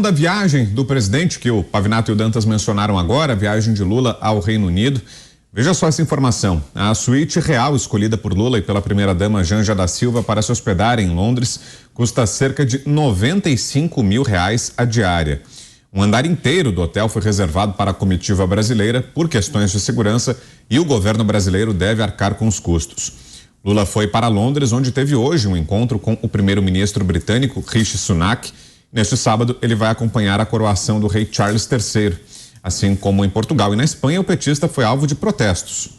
Da viagem do presidente, que o Pavinato e o Dantas mencionaram agora, a viagem de Lula ao Reino Unido. Veja só essa informação. A suíte real escolhida por Lula e pela primeira-dama Janja da Silva para se hospedar em Londres custa cerca de R$95 mil a diária. Um andar inteiro do hotel foi reservado para a comitiva brasileira por questões de segurança e o governo brasileiro deve arcar com os custos. Lula foi para Londres, onde teve hoje um encontro com o primeiro-ministro britânico Rishi Sunak. Neste sábado, ele vai acompanhar a coroação do rei Charles III. Assim como em Portugal e na Espanha, o petista foi alvo de protestos.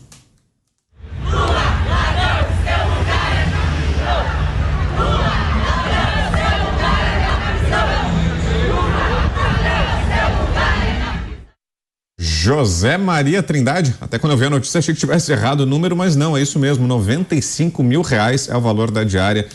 José Maria Trindade, até quando eu vi a notícia achei que tivesse errado o número, mas não, é isso mesmo, R$95 mil é o valor da diária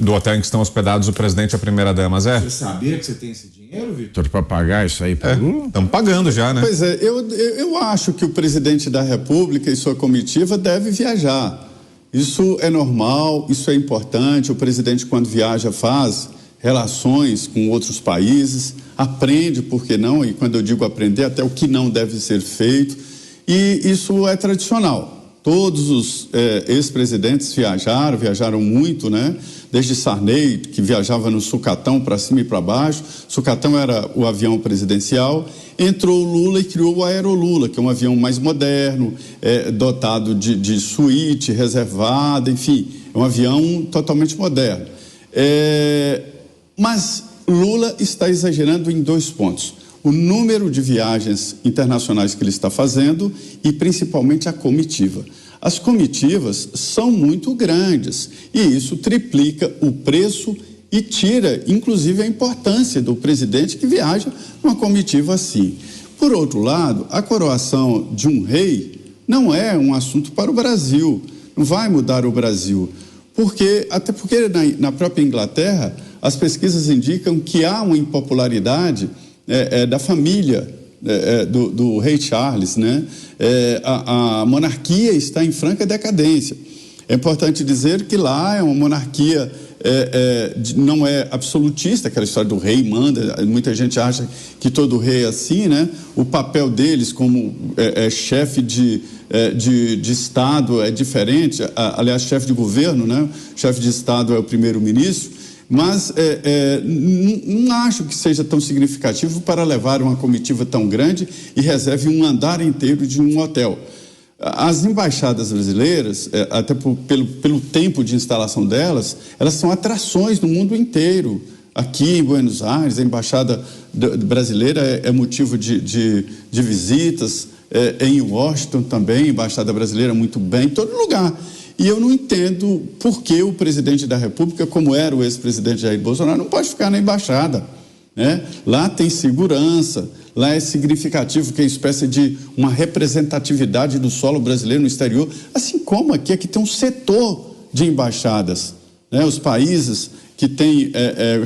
do hotel em que estão hospedados o presidente e a primeira-dama, Zé. Você sabia que você tem esse dinheiro, Vitor, para pagar isso aí para Lula? Estamos pagando já, né? Pois é, eu acho que o presidente da República e sua comitiva deve viajar. Isso é normal, isso é importante. O presidente, quando viaja, faz relações com outros países, aprende, por que não? E quando eu digo aprender, até o que não deve ser feito. E isso é tradicional. Todos os ex-presidentes viajaram muito, né? Desde Sarney, que viajava no Sucatão para cima e para baixo. Sucatão era o avião presidencial. Entrou o Lula e criou o Aerolula, que é um avião mais moderno, dotado de suíte reservada, enfim, é um avião totalmente moderno. Mas Lula está exagerando em 2 pontos. O número de viagens internacionais que ele está fazendo e principalmente a comitiva. As comitivas são muito grandes e isso triplica o preço e tira, inclusive, a importância do presidente que viaja numa comitiva assim. Por outro lado, a coroação de um rei não é um assunto para o Brasil, não vai mudar o Brasil, até porque na própria Inglaterra as pesquisas indicam que há uma impopularidade da família do rei Charles, né? A monarquia está em franca decadência. É importante dizer que lá é uma monarquia não é absolutista, aquela história do rei manda, muita gente acha que todo rei é assim, né? O papel deles como chefe de Estado é diferente, aliás, chefe de governo, né? Chefe de Estado é o primeiro-ministro. Mas não acho que seja tão significativo para levar uma comitiva tão grande e reserve um andar inteiro de um hotel. As embaixadas brasileiras, até pelo tempo de instalação delas, elas são atrações no mundo inteiro. Aqui em Buenos Aires, a embaixada brasileira é motivo de visitas, em Washington também, a embaixada brasileira muito bem, em todo lugar. E eu não entendo por que o presidente da República, como era o ex-presidente Jair Bolsonaro, não pode ficar na embaixada, né? Lá tem segurança, lá é significativo que é uma espécie de uma representatividade do solo brasileiro no exterior, assim como aqui tem um setor de embaixadas, né? Os países que têm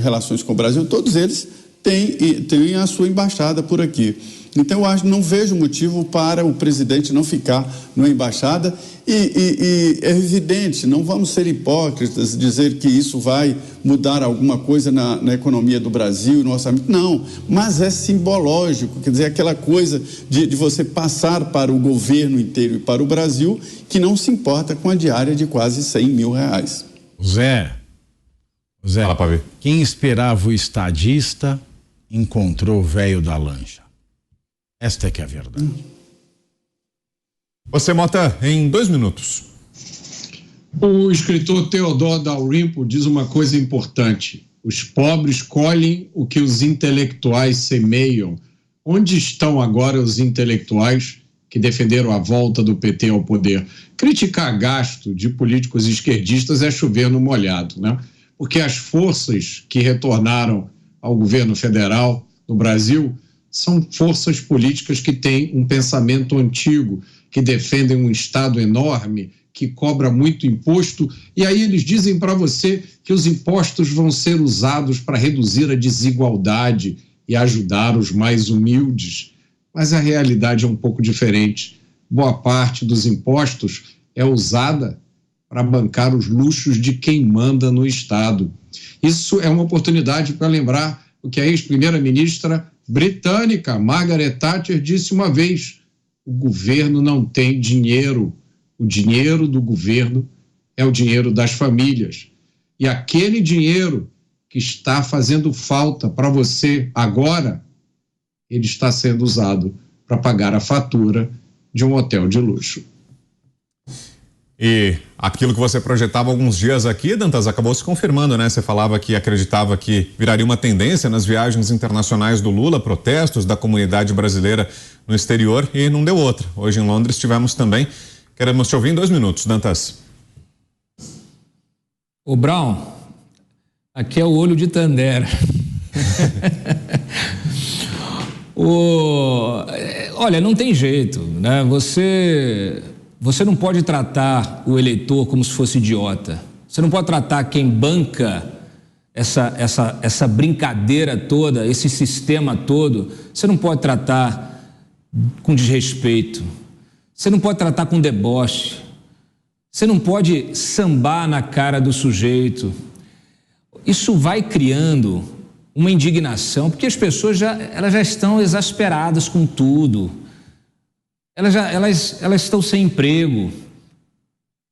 relações com o Brasil, todos eles têm a sua embaixada por aqui. Então, eu não vejo motivo para o presidente não ficar numa embaixada e é evidente, não vamos ser hipócritas, dizer que isso vai mudar alguma coisa na economia do Brasil, no orçamento, não, mas é simbológico, quer dizer, aquela coisa de você passar para o governo inteiro e para o Brasil que não se importa com a diária de quase R$100 mil. Zé, fala pra ver. Quem esperava o estadista encontrou o velho da lancha. Esta é que é a verdade. Você, Mota, em 2 minutos. O escritor Theodore Dalrymple diz uma coisa importante. Os pobres colhem o que os intelectuais semeiam. Onde estão agora os intelectuais que defenderam a volta do PT ao poder? Criticar gasto de políticos esquerdistas é chover no molhado, né? Porque as forças que retornaram ao governo federal no Brasil são forças políticas que têm um pensamento antigo, que defendem um Estado enorme, que cobra muito imposto, e aí eles dizem para você que os impostos vão ser usados para reduzir a desigualdade e ajudar os mais humildes. Mas a realidade é um pouco diferente. Boa parte dos impostos é usada para bancar os luxos de quem manda no Estado. Isso é uma oportunidade para lembrar o que a ex-primeira-ministra britânica Margaret Thatcher disse uma vez: o governo não tem dinheiro, o dinheiro do governo é o dinheiro das famílias. E aquele dinheiro que está fazendo falta para você agora, ele está sendo usado para pagar a fatura de um hotel de luxo. E aquilo que você projetava há alguns dias aqui, Dantas, acabou se confirmando, né? Você falava que acreditava que viraria uma tendência nas viagens internacionais do Lula, protestos da comunidade brasileira no exterior, e não deu outra. Hoje em Londres tivemos também. Queremos te ouvir em 2 minutos, Dantas. Ô Brown, aqui é o olho de Tandera. Olha, não tem jeito, né? Você não pode tratar o eleitor como se fosse idiota. Você não pode tratar quem banca essa brincadeira toda, esse sistema todo. Você não pode tratar com desrespeito. Você não pode tratar com deboche. Você não pode sambar na cara do sujeito. Isso vai criando uma indignação, porque as pessoas elas já estão exasperadas com tudo. Elas estão sem emprego.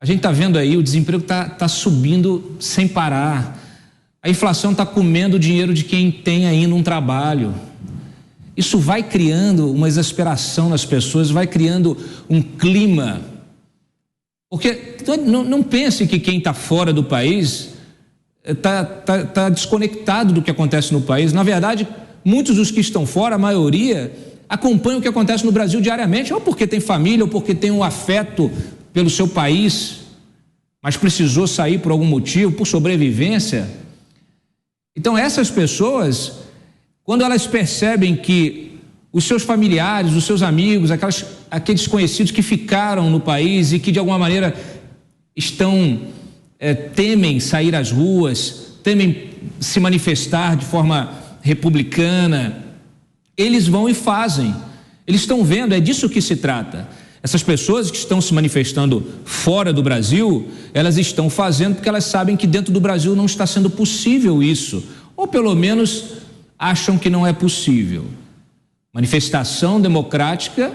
A gente está vendo aí, o desemprego está subindo sem parar. A inflação está comendo o dinheiro de quem tem ainda um trabalho. Isso vai criando uma exasperação nas pessoas, vai criando um clima. Porque não pense que quem está fora do país está desconectado do que acontece no país. Na verdade, muitos dos que estão fora, a maioria, acompanham o que acontece no Brasil diariamente, ou porque tem família, ou porque tem um afeto pelo seu país, mas precisou sair por algum motivo, por sobrevivência. Então essas pessoas, quando elas percebem que os seus familiares, os seus amigos, aqueles conhecidos que ficaram no país e que de alguma maneira temem sair às ruas, temem se manifestar de forma republicana, eles vão e fazem. Eles estão vendo, é disso que se trata. Essas pessoas que estão se manifestando fora do Brasil, elas estão fazendo porque elas sabem que dentro do Brasil não está sendo possível isso, ou pelo menos acham que não é possível. Manifestação democrática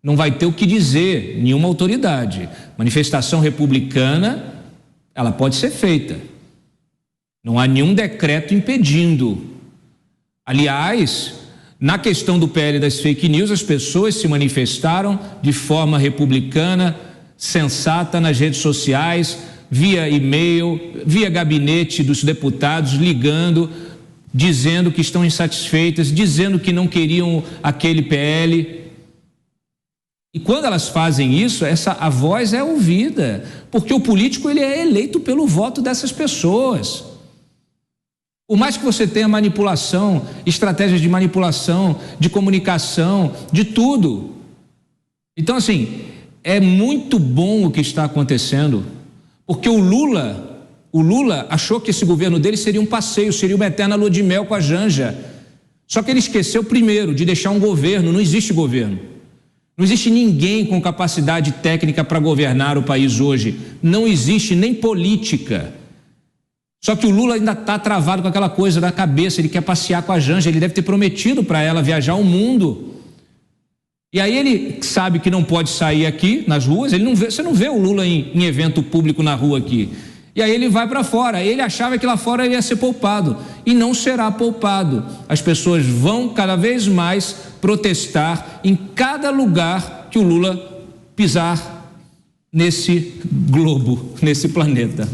não vai ter o que dizer nenhuma autoridade. Manifestação republicana, ela pode ser feita. Não há nenhum decreto impedindo. Aliás, na questão do PL das fake news, as pessoas se manifestaram de forma republicana, sensata nas redes sociais, via e-mail, via gabinete dos deputados, ligando, dizendo que estão insatisfeitas, dizendo que não queriam aquele PL. E quando elas fazem isso, a voz é ouvida, porque o político ele é eleito pelo voto dessas pessoas. Por mais que você tenha manipulação, estratégias de manipulação, de comunicação, de tudo. Então, assim, é muito bom o que está acontecendo, porque o Lula achou que esse governo dele seria um passeio, seria uma eterna lua de mel com a Janja. Só que ele esqueceu primeiro de deixar um governo. Não existe governo. Não existe ninguém com capacidade técnica para governar o país hoje. Não existe nem política. Só que o Lula ainda está travado com aquela coisa na cabeça, ele quer passear com a Janja, ele deve ter prometido para ela viajar o mundo. E aí ele sabe que não pode sair aqui nas ruas, você não vê o Lula em evento público na rua aqui. E aí ele vai para fora, ele achava que lá fora ele ia ser poupado, e não será poupado. As pessoas vão cada vez mais protestar em cada lugar que o Lula pisar nesse globo, nesse planeta.